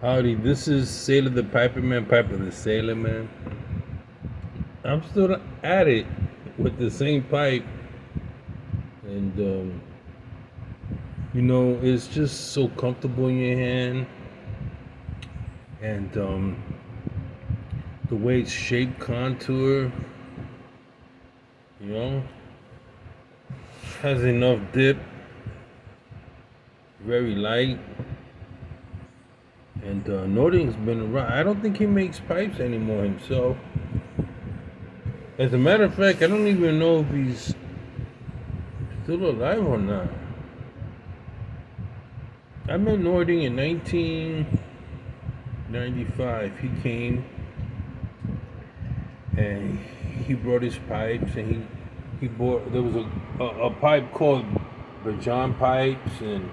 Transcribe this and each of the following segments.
Howdy, this is Sailor the Piper Man, Piper the Sailor Man. I'm still at it with the same pipe, and it's just so comfortable in your hand, and the way it's shaped, contour, you know, has enough dip, very light, and Nording's been around. I don't think he makes pipes anymore himself. As a matter of fact, I don't even know if he's still alive or not. I met Nording in 1995. He came and he brought his pipes, and he bought. There was a pipe called Bajan pipes and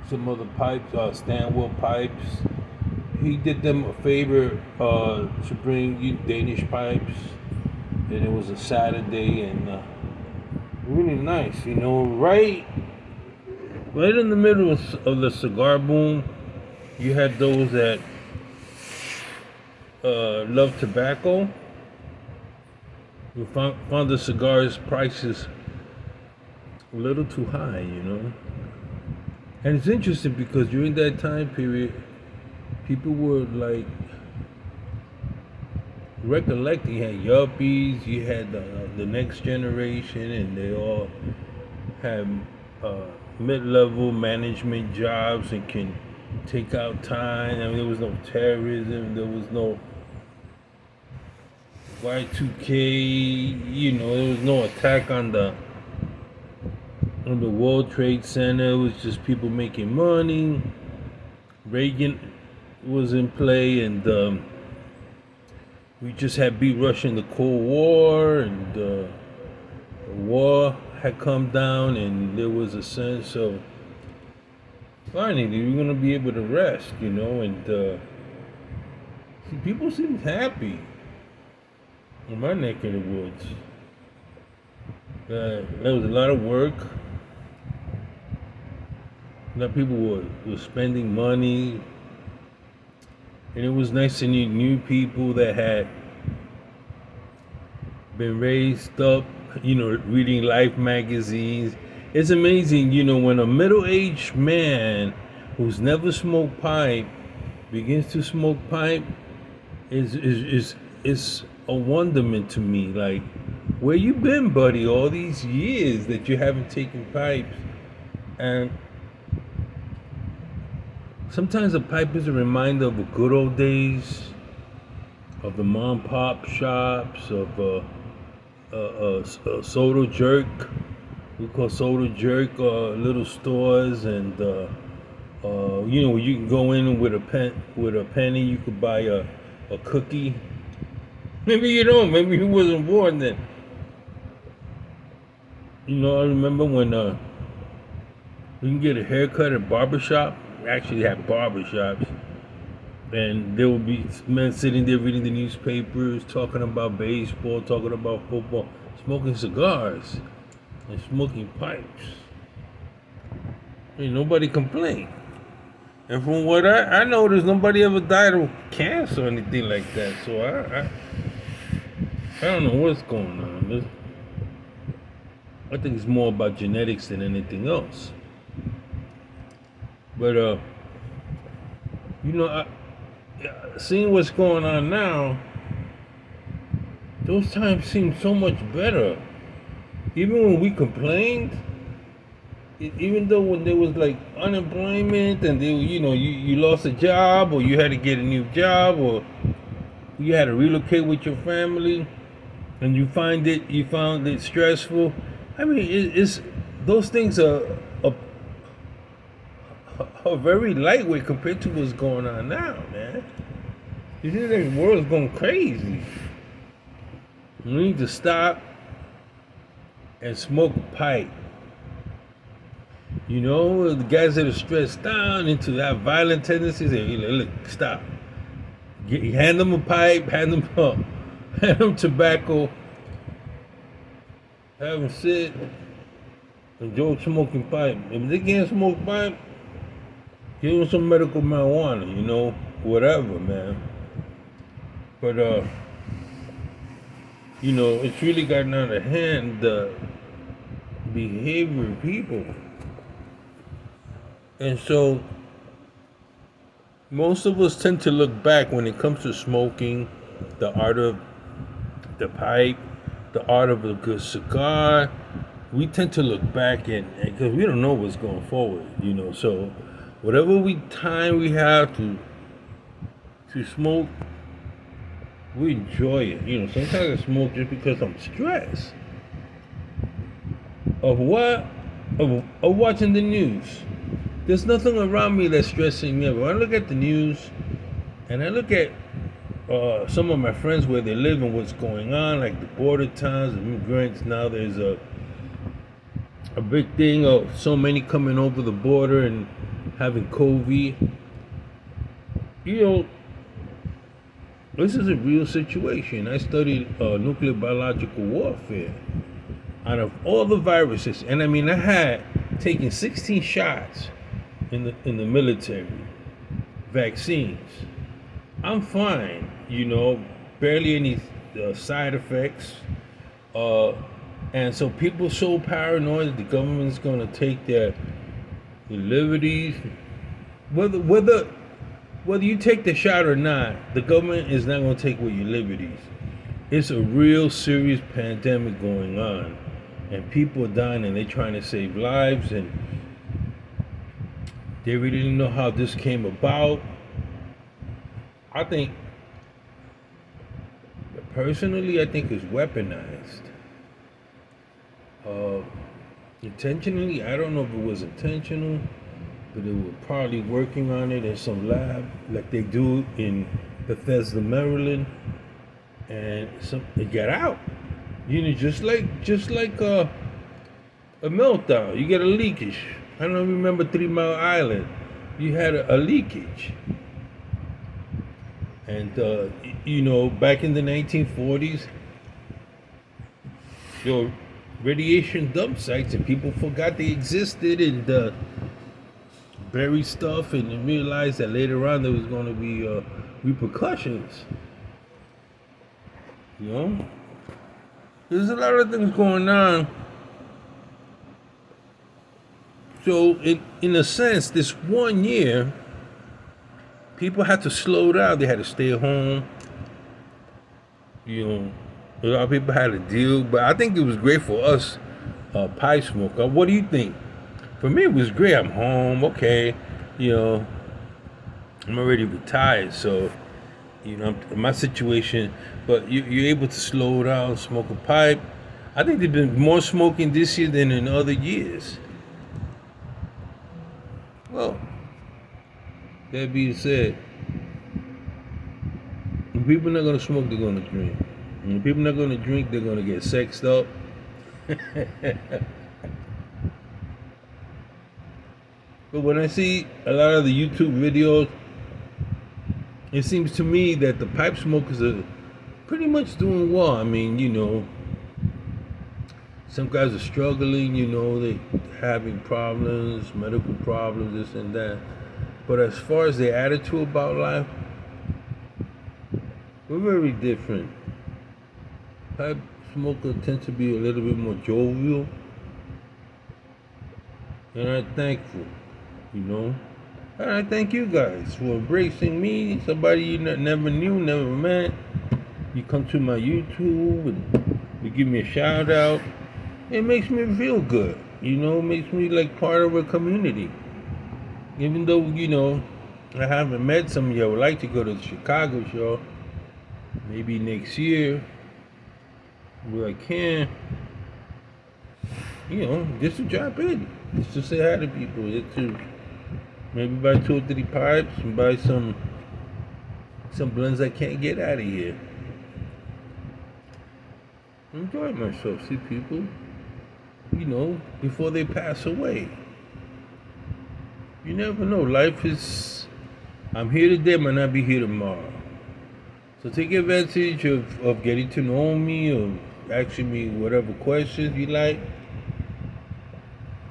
some other pipes, Stanwell pipes. He did them a favor to bring you Danish pipes, and it was a Saturday, and really nice, right in the middle of the cigar boom. You had those that love tobacco. We found the cigars prices a little too high. And it's interesting because during that time period, people were like recollecting. You had yuppies, you had the next generation, and they all had mid-level management jobs and can take out time. I mean, there was no terrorism, there was no Y2K, there was no attack on the World Trade Center. It was just people making money. Reagan was in play, and we just had beat Russia in the Cold War, and the war had come down, and there was a sense of finally we're gonna be able to rest, and people seemed happy in my neck of the woods. There was a lot of work. A lot of people were spending money, and it was nice to meet new people that had been raised up, reading Life magazines. It's amazing, when a middle-aged man who's never smoked pipe begins to smoke pipe. Is a wonderment to me. Like, where you been, buddy, all these years that you haven't taken pipes? And sometimes a pipe is a reminder of the good old days, of the mom pop shops, of soda jerk. We call soda jerk little stores, and where you can go in with a penny, you could buy a cookie. Maybe you don't. Maybe you wasn't born then. I remember when you can get a haircut at barbershop. We actually had barbershops, and there would be men sitting there reading the newspapers, talking about baseball, talking about football, smoking cigars, and smoking pipes. Ain't nobody complained. And from what I noticed, nobody ever died of cancer or anything like that. So I don't know what's going on. I think it's more about genetics than anything else. But seeing what's going on now, those times seem so much better. Even when we complained, even though when there was like unemployment, and you lost a job, or you had to get a new job, or you had to relocate with your family, and you found it stressful. I mean, it's those things are very lightweight compared to what's going on now, man. You see, the world's going crazy. We need to stop and smoke a pipe. The guys that are stressed down into that violent tendencies, look, stop. Hand them a pipe, hand them tobacco, have them sit, enjoy smoking pipe. If they can't smoke pipe, give them some medical marijuana, whatever, man. But it's really gotten out of hand, the behavior of people. And so most of us tend to look back when it comes to smoking, the art of the pipe, the art of a good cigar. We tend to look back and because we don't know what's going forward, So whatever time we have to smoke, we enjoy it. Sometimes I smoke just because I'm stressed. Of what? Of watching the news. There's nothing around me that's stressing me out. When I look at the news and I look at some of my friends where they live and what's going on, like the border towns, immigrants. Now there's a big thing of so many coming over the border and having COVID. This is a real situation. I studied nuclear biological warfare. Out of all the viruses, and I had taken 16 shots in the military, vaccines. I'm fine, barely any side effects. And so people so paranoid that the government's going to take their liberties. Whether you take the shot or not, the government is not going to take away your liberties. It's a real serious pandemic going on, and people are dying, and they're trying to save lives, and they really didn't know how this came about. I think, personally, it's weaponized. Intentionally, I don't know if it was intentional, but they were probably working on it in some lab, like they do in Bethesda, Maryland, and it got out. Just like a meltdown. You get a leakage. I don't remember 3 Mile Island. You had a leakage. And, back in the 1940s, radiation dump sites, and people forgot they existed and buried stuff and realized that later on there was going to be repercussions. There's a lot of things going on. So, in a sense, this 1 year, people had to slow down. They had to stay home. A lot of people had to deal. But I think it was great for us, pipe smoker. What do you think? For me, it was great. I'm home. Okay. I'm already retired. So, my situation. But you're able to slow down, smoke a pipe. I think there's been more smoking this year than in other years. Well, that being said, when people are not going to smoke, they're going to drink. When people are not going to drink, they're going to get sexed up. But when I see a lot of the YouTube videos, it seems to me that the pipe smokers are pretty much doing well. Some guys are struggling, they having problems, medical problems, this and that. But as far as their attitude about life, we're very different. Pipe smokers tend to be a little bit more jovial. And I'm thankful, And I thank you guys for embracing me, somebody you never knew, never met. You come to my YouTube and you give me a shout out. It makes me feel good, it makes me like part of a community. Even though, I haven't met some of you, I would like to go to the Chicago show, maybe next year, where I can, just to drop in, just to say hi to people, just to maybe buy 2 or 3 pipes and buy some blends I can't get out of here. Enjoy myself, see people, before they pass away. You never know. Life is, I'm here today, I might not be here tomorrow. So take advantage of getting to know me or asking me whatever questions you like.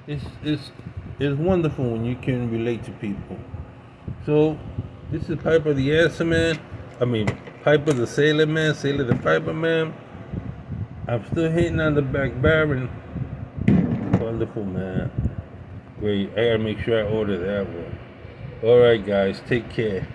It's wonderful when you can relate to people. So this is Piper the Answer Man. I mean Piper the Sailor Man, Sailor the Piper Man. I'm still hitting on the back Baron. Wonderful, man. Great. I gotta make sure I order that one. Alright guys, take care.